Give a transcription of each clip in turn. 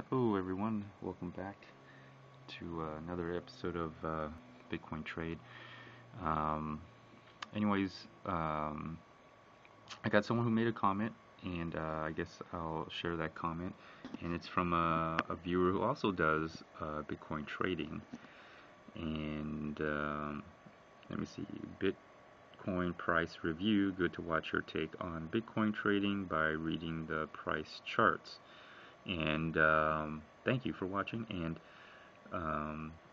Hello everyone, welcome back to another episode of Bitcoin Trade. Um, anyways, I got someone who made a comment, and I guess I'll share that comment. And it's from a viewer who also does Bitcoin trading. And let me see, Bitcoin price review. Good to watch your take on Bitcoin trading by reading the price charts. And thank you for watching. And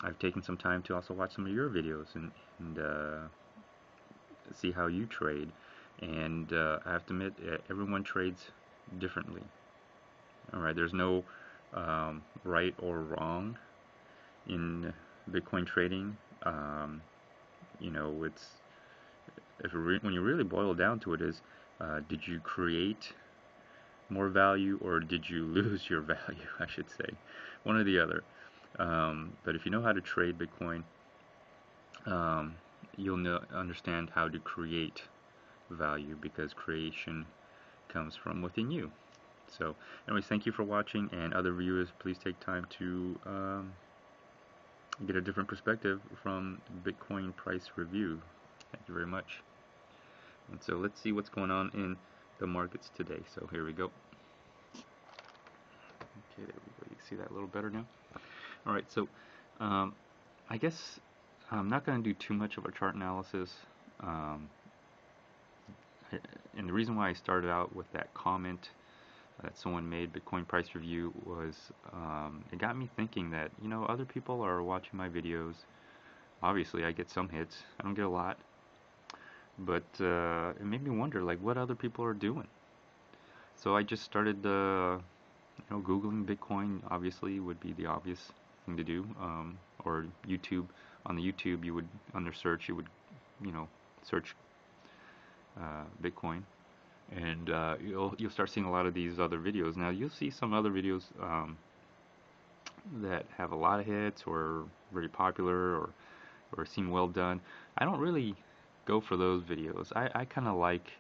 I've taken some time to also watch some of your videos and see how you trade. And I have to admit, everyone trades differently. All right, there's no right or wrong in Bitcoin trading. You know, it's when you really boil down to it, is did you create more value or did you lose your value? I should say, one or the other. But if you know how to trade Bitcoin, you'll understand how to create value, because creation comes from within you. So anyways, thank you for watching, and other viewers, please take time to get a different perspective from Bitcoin price review. Thank you very much. And so let's see what's going on in the markets today. So here we go. Okay, there we go. You see that a little better now? Alright, so I guess I'm not going to do too much of a chart analysis. And the reason why I started out with that comment that someone made, Bitcoin price review, was it got me thinking that, you know, other people are watching my videos. Obviously, I get some hits. I don't get a lot. But it made me wonder, like, what other people are doing. So I just started, Googling Bitcoin. Obviously, would be the obvious thing to do. Or YouTube. On the YouTube, you would, under search, you would, search Bitcoin, and you'll start seeing a lot of these other videos. Now you'll see some other videos that have a lot of hits or very popular or seem well done. I don't really go for those videos. I kind of like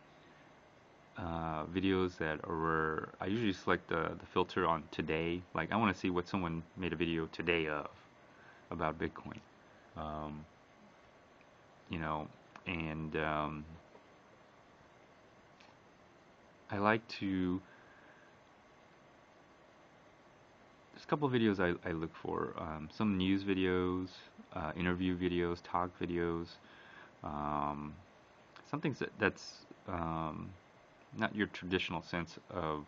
videos that are, I usually select the filter on today. Like, I want to see what someone made a video today of about Bitcoin. And I like to, there's a couple of videos I look for. Some news videos, interview videos, talk videos, something that's not your traditional sense of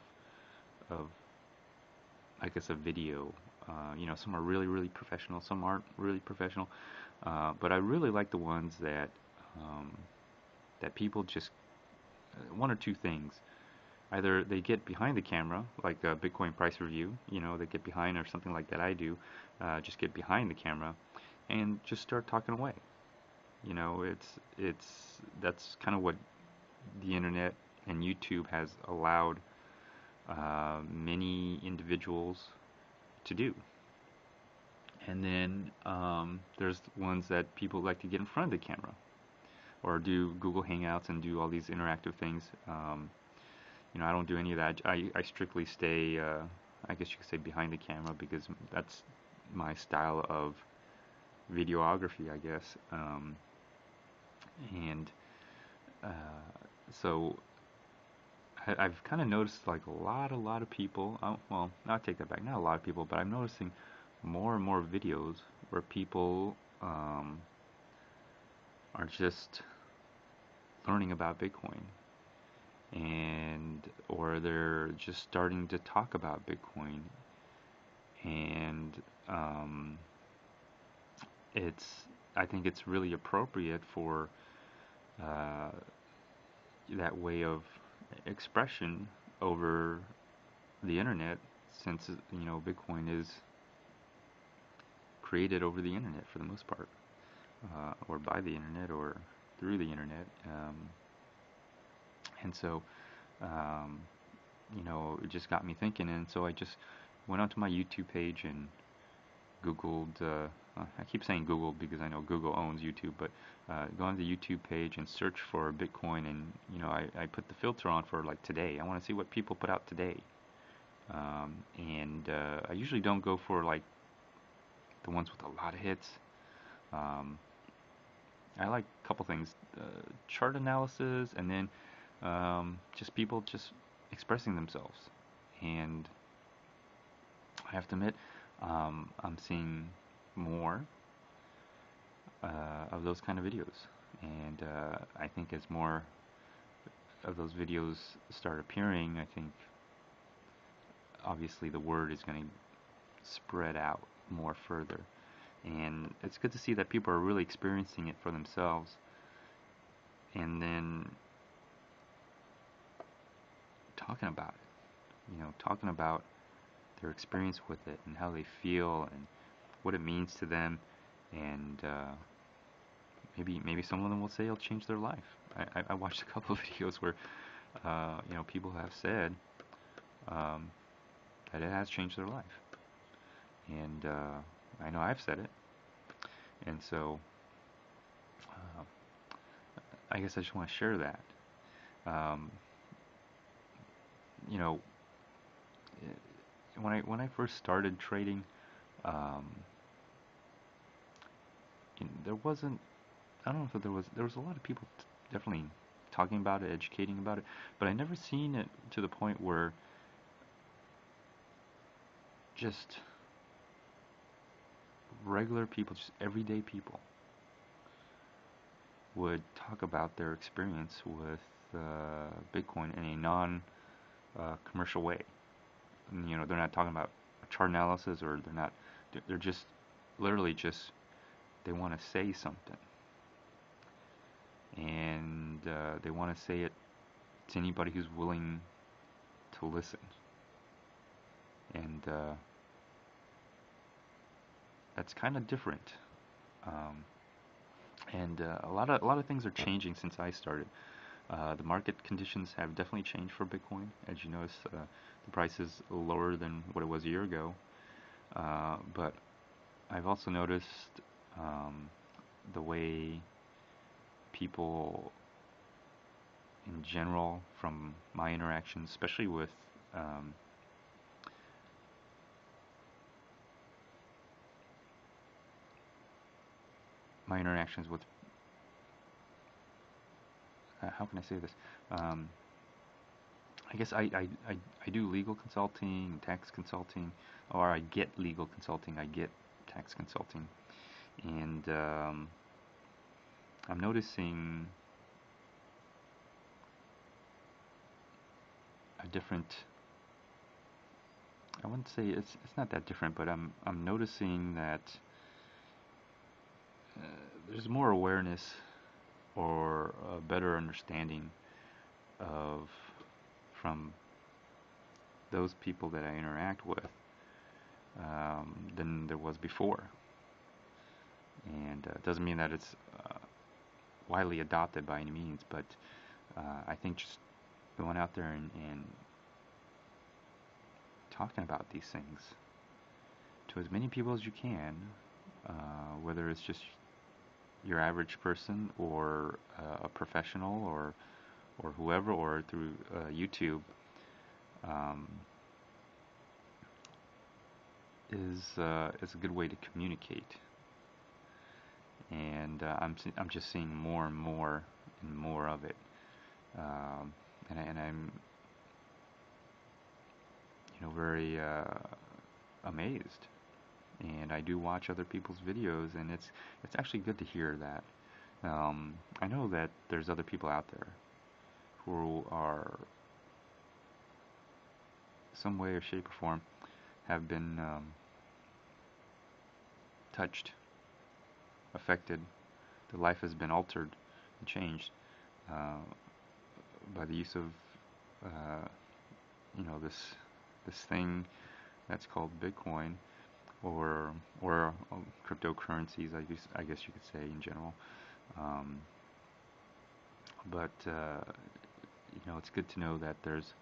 I guess a video. Some are really, really professional, some aren't really professional, but I really like the ones that people just, one or two things. Either they get behind the camera, like a Bitcoin price review, they get behind, or something like that I do, just get behind the camera and just start talking away. That's kind of what the internet and YouTube has allowed many individuals to do. And then there's ones that people like to get in front of the camera, or do Google Hangouts and do all these interactive things. I don't do any of that. I strictly stay, I guess you could say, behind the camera, because that's my style of videography, I guess. So I've kind of noticed, like, a lot of people, well, I'll take that back, not a lot of people, but I'm noticing more and more videos where people are just learning about Bitcoin, or they're just starting to talk about Bitcoin, and I think it's really appropriate for that way of expression over the internet, since Bitcoin is created over the internet for the most part, or by the internet, or through the internet. And so it just got me thinking, and so I just went onto my YouTube page and Googled, I keep saying Google because I know Google owns YouTube, but go on the YouTube page and search for Bitcoin, and I put the filter on for, like, today. I want to see what people put out today. And I usually don't go for like the ones with a lot of hits. Um, I like a couple things, chart analysis, and then just people just expressing themselves. And I have to admit, I'm seeing more of those kind of videos. And I think as more of those videos start appearing, I think obviously the word is going to spread out more further. And it's good to see that people are really experiencing it for themselves, and then talking about it. Talking about their experience with it and how they feel and what it means to them. And maybe some of them will say it'll change their life. I watched a couple of videos where people have said that it has changed their life, and I know I've said it. And so I guess I just want to share that. Um, you know, when I first started trading, um, there wasn't. I don't know if there was a lot of people definitely talking about it, educating about it, but I never seen it to the point where just regular people, just everyday people, would talk about their experience with Bitcoin in a non-commercial way. And, they're not talking about chart analysis, or they're not. They're just literally just they want to say something, and they want to say it to anybody who's willing to listen. And that's kind of different. Um, and a lot of things are changing since I started. The market conditions have definitely changed for Bitcoin. As you notice, the price is lower than what it was a year ago. But I've also noticed the way people in general, from my interactions, especially with my interactions with how can I say this? Um, I guess I do legal consulting, tax consulting, or I get legal consulting, I get tax consulting, and I'm noticing a different. I wouldn't say it's not that different, but I'm noticing that there's more awareness or a better understanding of from those people that I interact with than there was before. And it doesn't mean that it's widely adopted by any means, but I think just going out there and talking about these things to as many people as you can, whether it's just your average person or a professional or whoever, or through YouTube, um, is a good way to communicate. And I'm just seeing more and more and more of it, and I'm very amazed. And I do watch other people's videos, and it's actually good to hear that. I know that there's other people out there who are some way or shape or form have been touched, affected. Their life has been altered and changed by the use of this thing that's called Bitcoin, or cryptocurrencies, I guess you could say in general. Um, but it's good to know that there's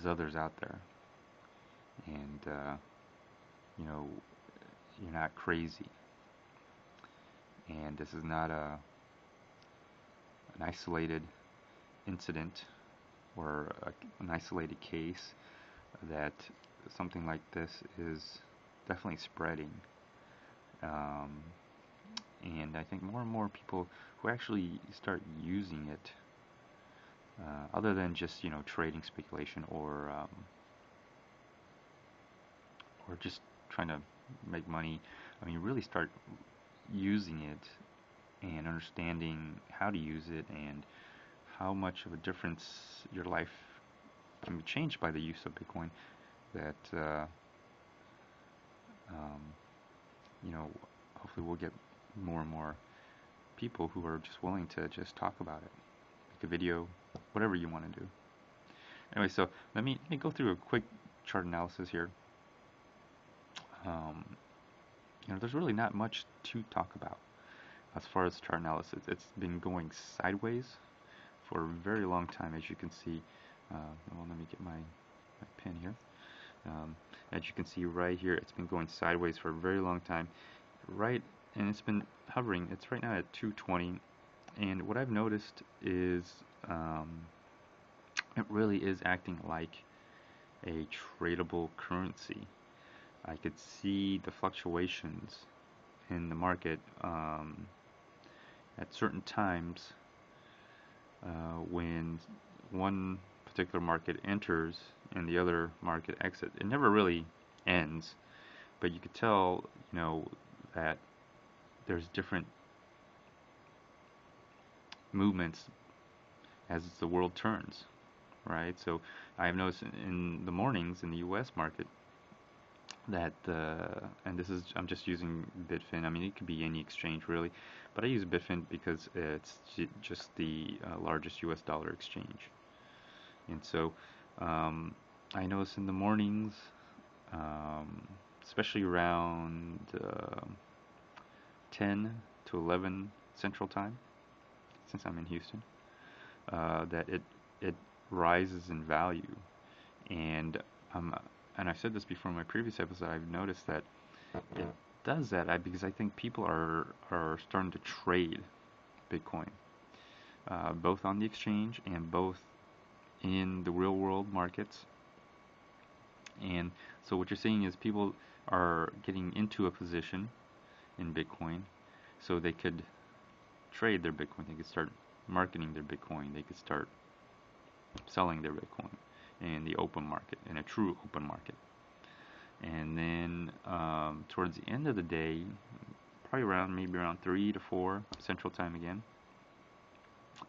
others out there, and you're not crazy, and this is not an isolated incident or an isolated case that something like this is definitely spreading. Um, and I think more and more people who actually start using it, other than just trading speculation or just trying to make money. I mean, really start using it and understanding how to use it and how much of a difference your life can be changed by the use of Bitcoin. That um, you know, hopefully we'll get more and more people who are just willing to just talk about it, make a video, whatever you want to do. Anyway, so let me go through a quick chart analysis here. Um, there's really not much to talk about as far as chart analysis. It's been going sideways for a very long time, as you can see. Well, let me get my pen here. As you can see right here, it's been going sideways for a very long time. And it's been hovering. It's right now at 220. And what I've noticed is it really is acting like a tradable currency. I could see the fluctuations in the market at certain times when one particular market enters and the other market exits. It never really ends, but you could tell, that there's different movements as the world turns, right? So I've noticed in the mornings in the U.S. market that, and I'm just using Bitfin. I mean, it could be any exchange really, but I use Bitfin because it's just the largest U.S. dollar exchange. And so I notice in the mornings, especially around 10 to 11 Central Time, since I'm in Houston, that it rises in value. And I've said this before in my previous episode, I've noticed that it does that because I think people are starting to trade Bitcoin, both on the exchange and both in the real world markets. And so what you're seeing is people are getting into a position in Bitcoin so they could trade their Bitcoin. They could start marketing their Bitcoin. They could start selling their Bitcoin in the open market, in a true open market. And then towards the end of the day, probably maybe around 3 to 4 Central Time again,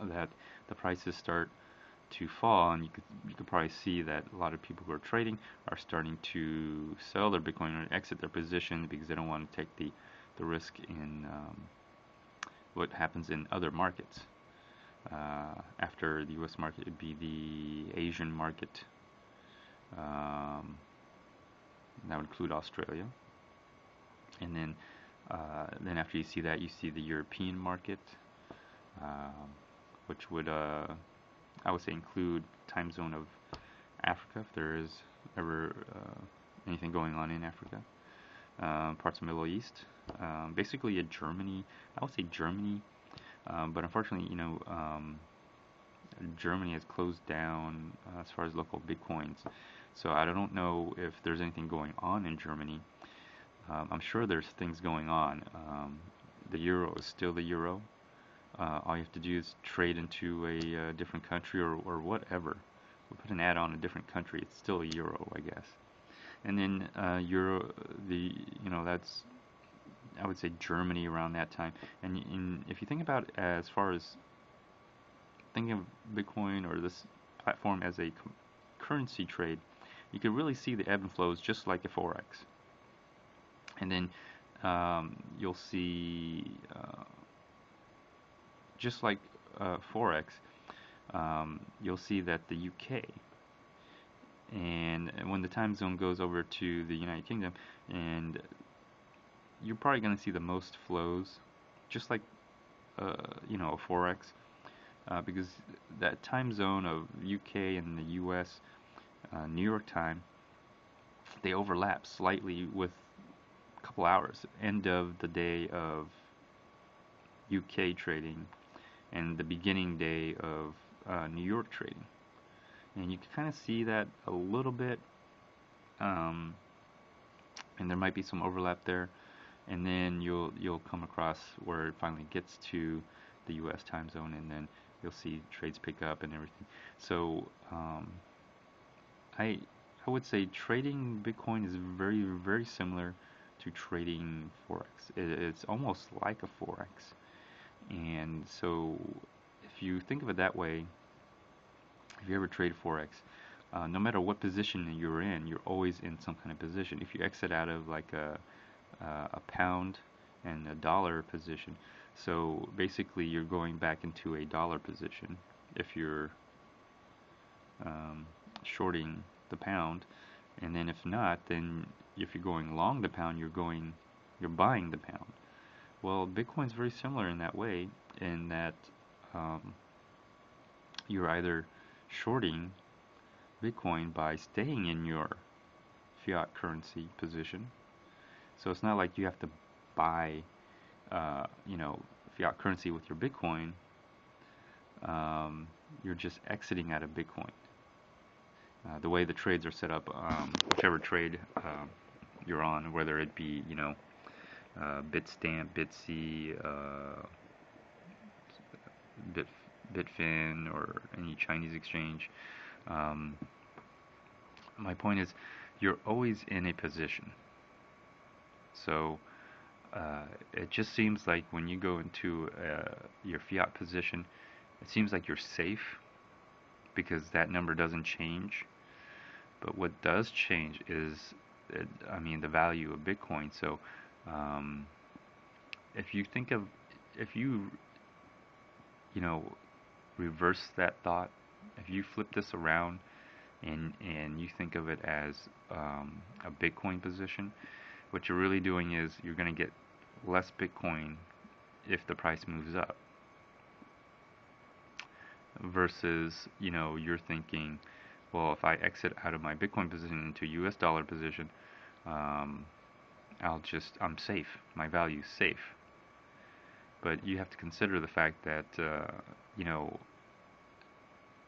that the prices start to fall, and you could probably see that a lot of people who are trading are starting to sell their Bitcoin or exit their position because they don't want to take the risk in what happens in other markets. After the U.S. market, it'd be the Asian market. That would include Australia. And then after you see that, you see the European market, which would I would say include time zone of Africa, if there is ever anything going on in Africa. Parts of Middle East, basically Germany. I would say Germany, but unfortunately, Germany has closed down as far as local Bitcoins. So I don't know if there's anything going on in Germany. I'm sure there's things going on. The euro is still the euro. All you have to do is trade into a different country or whatever. We'll put an ad on a different country. It's still a euro, I guess. And then that's, I would say, Germany around that time. And if you think about it as far as thinking of Bitcoin or this platform as a currency trade, you can really see the ebb and flows just like a Forex. And then you'll see, just like Forex, you'll see that the UK, and when the time zone goes over to the United Kingdom, and you're probably going to see the most flows, just like Forex, because that time zone of UK and the US, New York time, they overlap slightly with a couple hours. End of the day of UK trading and the beginning day of New York trading. And you can kind of see that a little bit um, and there might be some overlap there, and then you'll come across where it finally gets to the U.S. time zone, and then you'll see trades pick up and everything. So I I would say trading Bitcoin is very very similar to trading Forex. It's almost like a Forex, and so if you think of it that way, if you ever trade Forex, no matter what position you're in, you're always in some kind of position. If you exit out of like a pound and a dollar position, so basically you're going back into a dollar position if you're shorting the pound, and then if not, then if you're going long the pound, you're buying the pound. Well, Bitcoin's very similar in that way, in that um, you're either shorting Bitcoin by staying in your fiat currency position. So it's not like you have to buy, fiat currency with your Bitcoin. You're just exiting out of Bitcoin. The way the trades are set up, whichever trade you're on, whether it be, Bitstamp, Bitsy, Bitfin, or any Chinese exchange. My point is, you're always in a position. So it just seems like when you go into your fiat position, it seems like you're safe because that number doesn't change. But what does change is, the value of Bitcoin. So if you think of, if you, reverse that thought, if you flip this around and you think of it as a Bitcoin position, what you're really doing is you're going to get less Bitcoin if the price moves up, versus you're thinking, well, if I exit out of my Bitcoin position into US dollar position, I'm safe, my value's safe. But you have to consider the fact that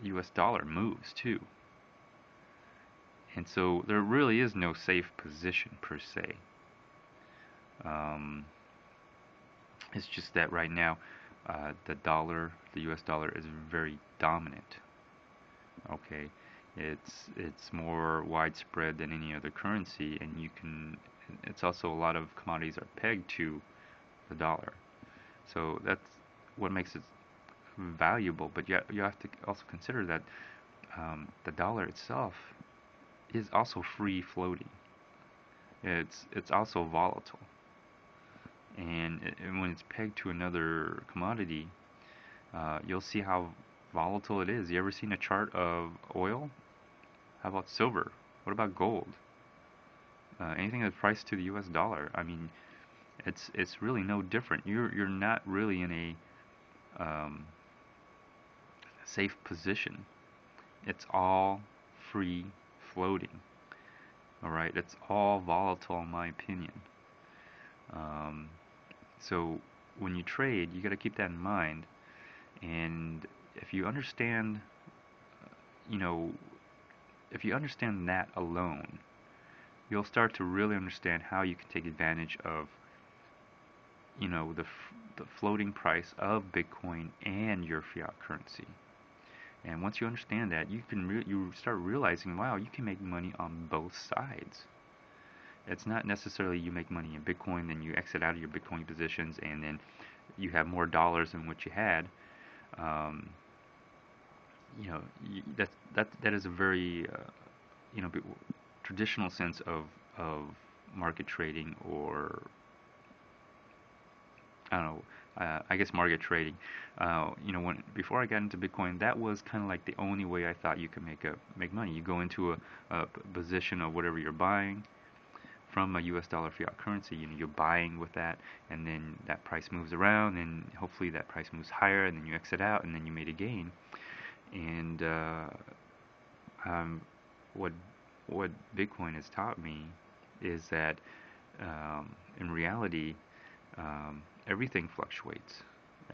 US dollar moves too, and so there really is no safe position per se. It's just that right now, the U.S. dollar is very dominant. Okay, it's more widespread than any other currency, and it's also a lot of commodities are pegged to the dollar. So that's what makes it valuable. But you have to also consider that the dollar itself is also free floating. It's also volatile. And when it's pegged to another commodity, you'll see how volatile it is. You ever seen a chart of oil? How about silver? What about gold? Anything that's priced to the U.S. dollar. I mean, it's really no different. You're not really in a safe position. It's all free floating. All right, it's all volatile, in my opinion. So when you trade, you got to keep that in mind. And if you understand, if you understand that alone, you'll start to really understand how you can take advantage of, the floating price of Bitcoin and your fiat currency. And once you understand that, you start realizing, wow, you can make money on both sides. It's not necessarily you make money in Bitcoin, then you exit out of your Bitcoin positions, and then you have more dollars than what you had. That is a very traditional sense of market trading, or I don't know. I guess market trading. Before I got into Bitcoin, that was kind of like the only way I thought you could make money. You go into a position of whatever you're buying from a US dollar fiat currency. You're buying with that, and then that price moves around, and hopefully that price moves higher, and then you exit out, and then you made a gain. And what Bitcoin has taught me is that in reality, everything fluctuates.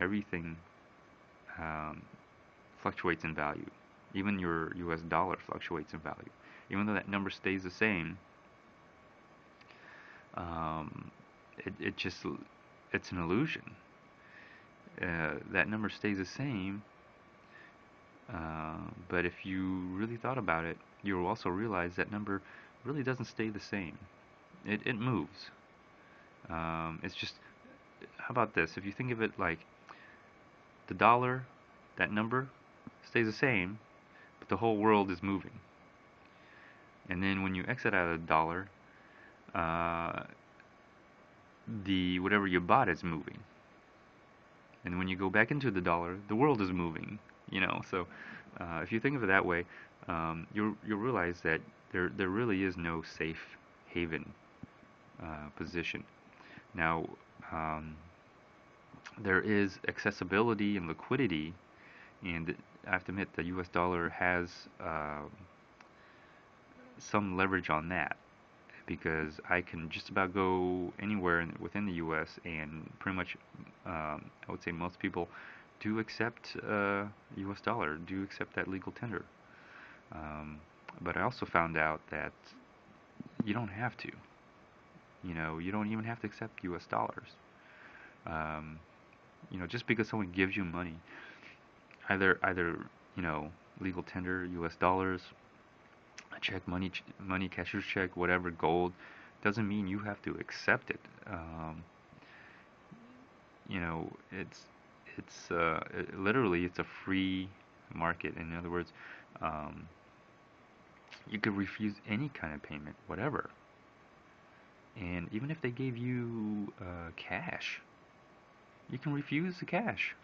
Everything fluctuates in value. Even your US dollar fluctuates in value. Even though that number stays the same, um, it just it's an illusion. That number stays the same, but if you really thought about it, you'll also realize that number really doesn't stay the same. It moves. It's just, how about this? If you think of it like the dollar, that number stays the same, but the whole world is moving. And then when you exit out of the dollar, uh, the whatever you bought is moving. And when you go back into the dollar, the world is moving. So if you think of it that way, you'll realize that there really is no safe haven position. Now, um, there is accessibility and liquidity, and I have to admit the U.S. dollar has some leverage on that, because I can just about go anywhere within the U.S. and pretty much, I would say most people do accept U.S. dollar, do accept that legal tender. But I also found out that you don't have to. You don't even have to accept U.S. dollars. Just because someone gives you money, either legal tender, U.S. dollars, a check, money, cashier's check, whatever, gold, doesn't mean you have to accept it. Literally it's a free market. In other words, you could refuse any kind of payment, whatever. And even if they gave you cash, you can refuse the cash.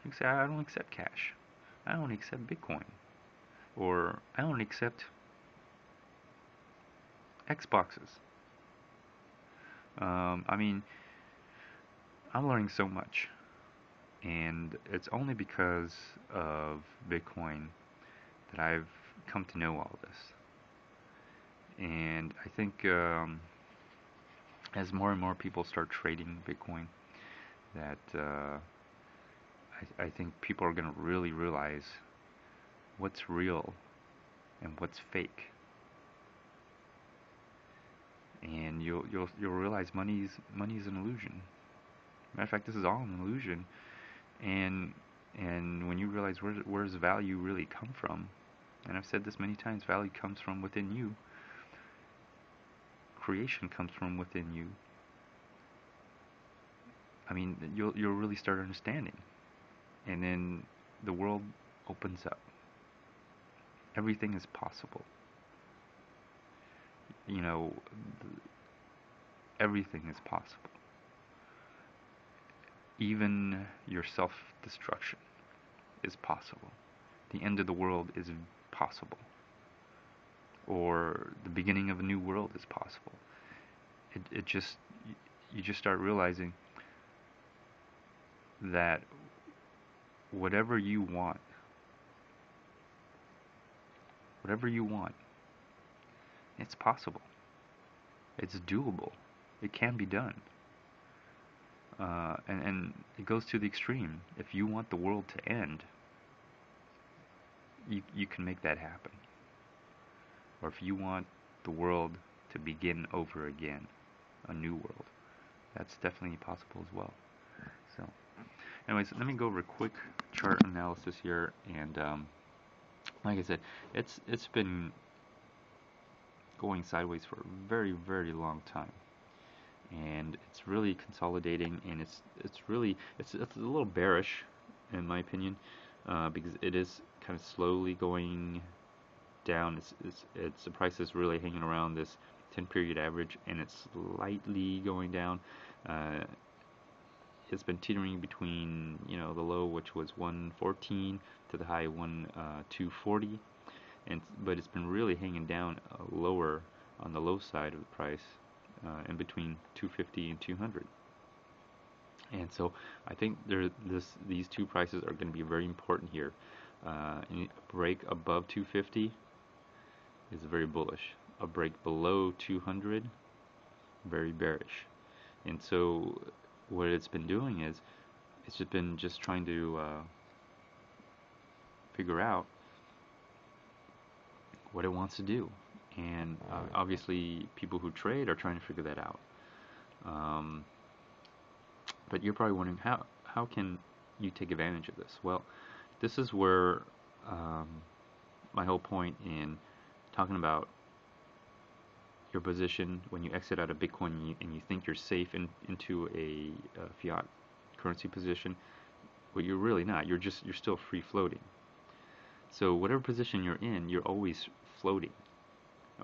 You can say, I don't accept cash. I only accept Bitcoin. Or I only accept Xboxes. I mean, I'm learning so much. And it's only because of Bitcoin that I've come to know all this. And I think as more and more people start trading Bitcoin, that I think people are going to really realize what's real and what's fake. And you'll realize money's an illusion. Matter of fact, this is all an illusion. And when you realize where's value really come from, and I've said this many times, value comes from within you. Creation comes from within you. I mean, you'll really start understanding, and then the world opens up. Everything is possible. Everything is possible. Even your self-destruction is possible. The end of the world is possible. Or the beginning of a new world is possible. You just start realizing that whatever you want, it's possible. It's doable. It can be done. And it goes to the extreme. If you want the world to end, you can make that happen. Or if you want the world to begin over again, a new world, that's definitely possible as well. So, anyways, let me go over a quick chart analysis here, and like I said, it's been going sideways for a very, very long time, and it's really consolidating, and it's a little bearish in my opinion, because it is kind of slowly going down. The price is really hanging around this 10-period average, and it's slightly going down. It's been teetering between the low, which was 114, to the high 240, but it's been really hanging down lower on the low side of the price, in between 250 and 200. And so I think these two prices are going to be very important here. A break above 250 is very bullish. A break below 200, very bearish. And so what it's been doing is it's just trying to figure out what it wants to do. And obviously, people who trade are trying to figure that out. Um, but you're probably wondering how can you take advantage of this? Well, this is where um, my whole point in talking about your position when you exit out of Bitcoin and you think you're safe into a fiat currency position. Well, you're really not. You're still free floating. So whatever position you're in, you're always floating.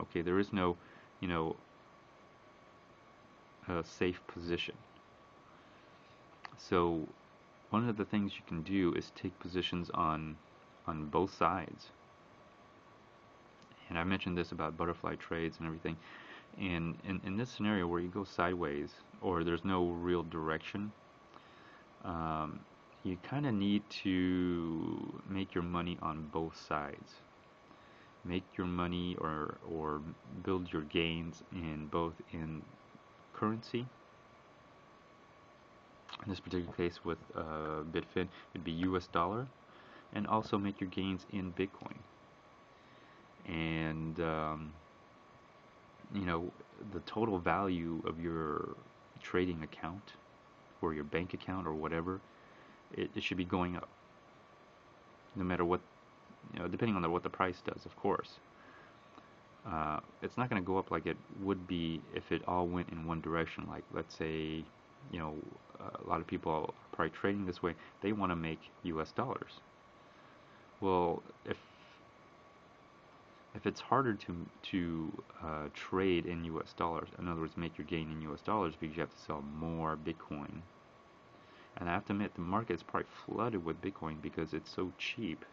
Okay, there is no, you know, safe position. So one of the things you can do is take positions on both sides. And I mentioned this about butterfly trades and everything. And in this scenario where you go sideways or there's no real direction, um, you kind of need to make your money on both sides. Make your money or build your gains in both in currency. In this particular case with Bitfin, it'd be US dollar, and also make your gains in Bitcoin. And you know, the total value of your trading account or your bank account or whatever, it should be going up, no matter what, depending on what the price does, of course. It's not going to go up like it would be if it all went in one direction. Like, let's say, a lot of people are probably trading this way. They want to make US dollars. Well, if it's harder to trade in US dollars, in other words, make your gain in US dollars because you have to sell more Bitcoin. And I have to admit, the market is probably flooded with Bitcoin because it's so cheap.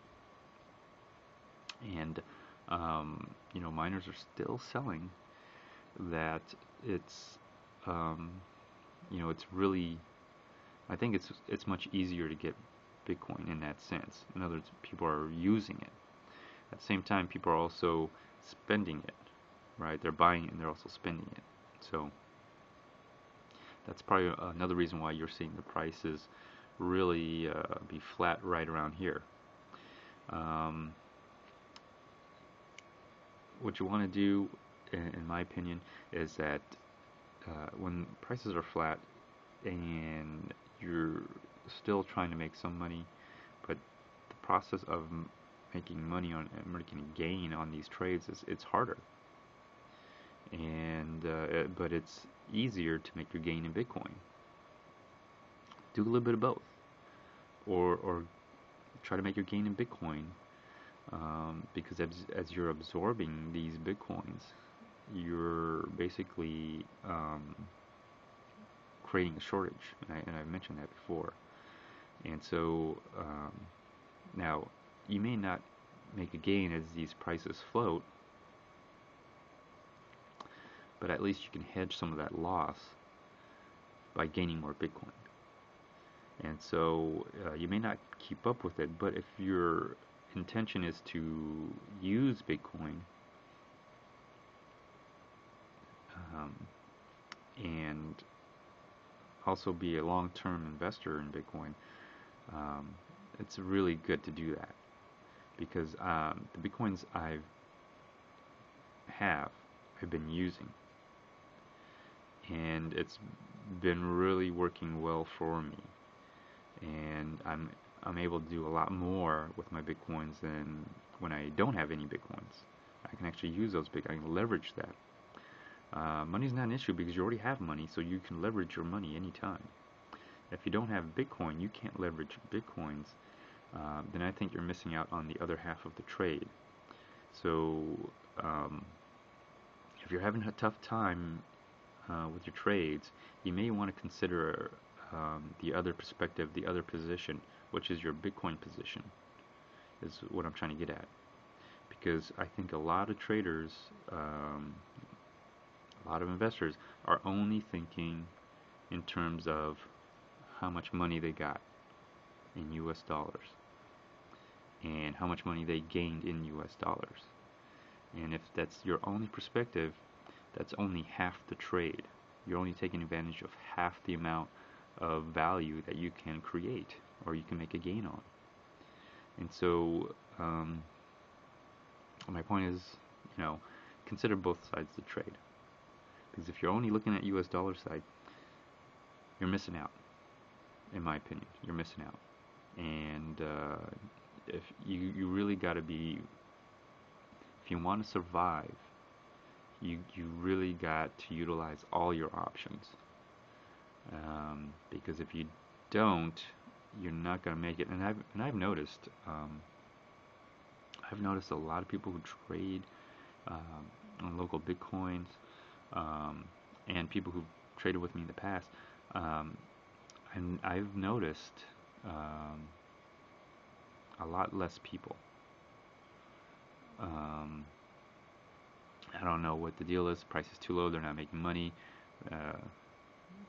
And miners are still selling that it's it's really, I think it's much easier to get Bitcoin in that sense. In other words, people are using it. At the same time, people are also spending it, right? They're buying it and they're also spending it. So that's probably another reason why you're seeing the prices really be flat right around here. What you want to do, in my opinion, is that when prices are flat and you're still trying to make some money, but the process of making money on making a gain on these trades it's harder, and but it's easier to make your gain in Bitcoin. Do a little bit of both, or try to make your gain in Bitcoin, because as you're absorbing these Bitcoins, you're basically creating a shortage, and I mentioned that before. And so now you may not make a gain as these prices float, but at least you can hedge some of that loss by gaining more Bitcoin. And so you may not keep up with it, but if your intention is to use Bitcoin and also be a long-term investor in Bitcoin, it's really good to do that, because the Bitcoins I've been using, and it's been really working well for me, and I'm able to do a lot more with my Bitcoins than when I don't have any Bitcoins. I can actually use those I can leverage that. Money's not an issue because you already have money, so you can leverage your money anytime. If you don't have Bitcoin, you can't leverage Bitcoins, then I think you're missing out on the other half of the trade. So if you're having a tough time with your trades, you may want to consider the other perspective, the other position, which is your Bitcoin position, is what I'm trying to get at. Because I think a lot of traders, a lot of investors are only thinking in terms of how much money they got in US dollars and how much money they gained in US dollars. And if that's your only perspective, that's only half the trade. You're only taking advantage of half the amount of value that you can create or you can make a gain on. And so my point is, consider both sides of the trade. Because if you're only looking at US dollar side, you're missing out. In my opinion, you're missing out. And if you really got to be, if you want to survive, you really got to utilize all your options. Because if you don't, you're not going to make it. And I've noticed a lot of people who trade on local Bitcoins, and people who've traded with me in the past, and I've noticed a lot less people. I don't know what the deal is. Price is too low. They're not making money.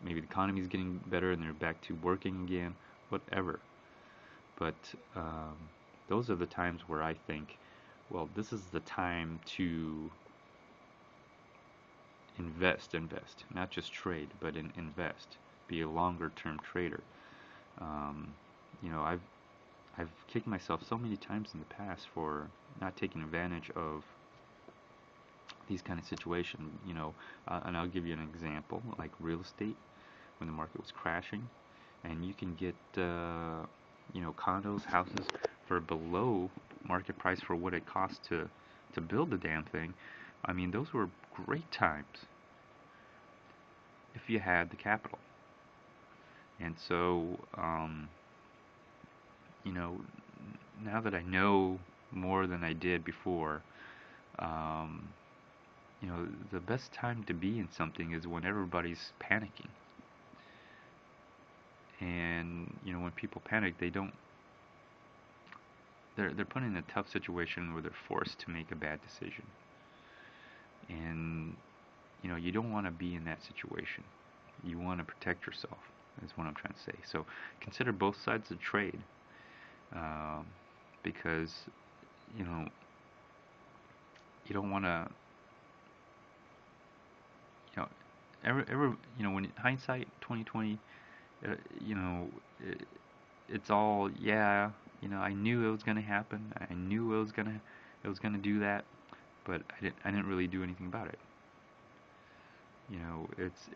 Maybe the economy is getting better and they're back to working again. Whatever. But those are the times where I think, well, this is the time to invest, not just trade, but invest. Be a longer-term trader. You know, I've kicked myself so many times in the past for not taking advantage of these kind of situations. You know, and I'll give you an example, like real estate, when the market was crashing, and you can get you know, condos, houses for below market price for what it costs to build the damn thing. I mean, those were great times if you had the capital. And so, you know, now that I know more than I did before, you know, the best time to be in something is when everybody's panicking. And, you know, when people panic, they're put in a tough situation where they're forced to make a bad decision. And, you know, you don't want to be in that situation. You want to protect yourself, is what I'm trying to say. So consider both sides of the trade, because, you know, you don't want to, you know, ever, you know, when hindsight 2020, you know, it's all, yeah, you know, I knew it was gonna happen. I knew it was gonna do that, but I didn't really do anything about it. You know, it's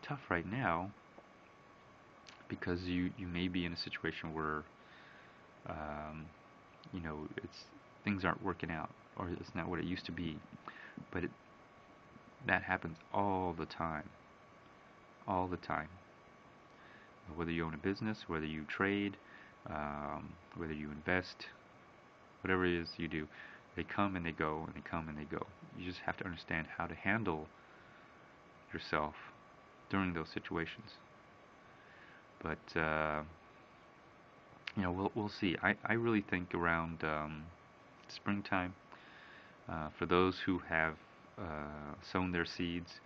tough right now because you may be in a situation where, you know, things aren't working out, or it's not what it used to be. But that happens all the time. All the time. Whether you own a business, whether you trade, whether you invest, whatever it is you do, they come and they go, and they come and they go. You just have to understand how to handle yourself during those situations. But you know, we'll see. I really think around springtime, for those who have sown their seeds,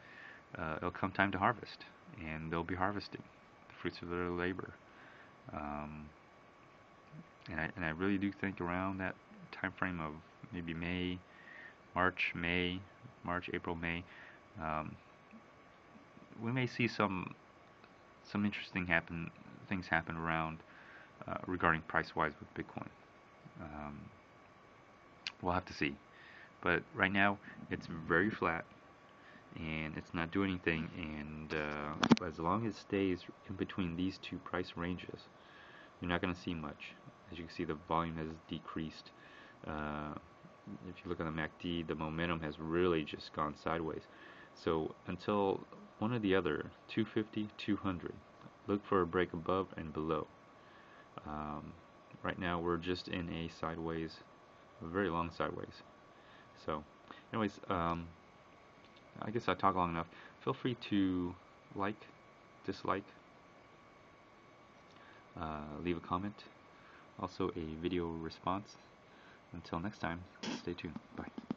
it'll come time to harvest, and they'll be harvesting the fruits of their labor. And I really do think around that time frame of maybe March, April, May, we may see some interesting things happen around regarding price-wise with Bitcoin. We'll have to see. But right now, it's very flat, and it's not doing anything. And as long as it stays in between these two price ranges, you're not going to see much. As you can see, the volume has decreased. If you look on the MACD, the momentum has really just gone sideways. So until one or the other, 250, 200, look for a break above and below. Right now we're just in a sideways, a very long sideways. So anyways, I guess I talked long enough. Feel free to like, dislike, leave a comment, also a video response. Until next time, stay tuned. Bye.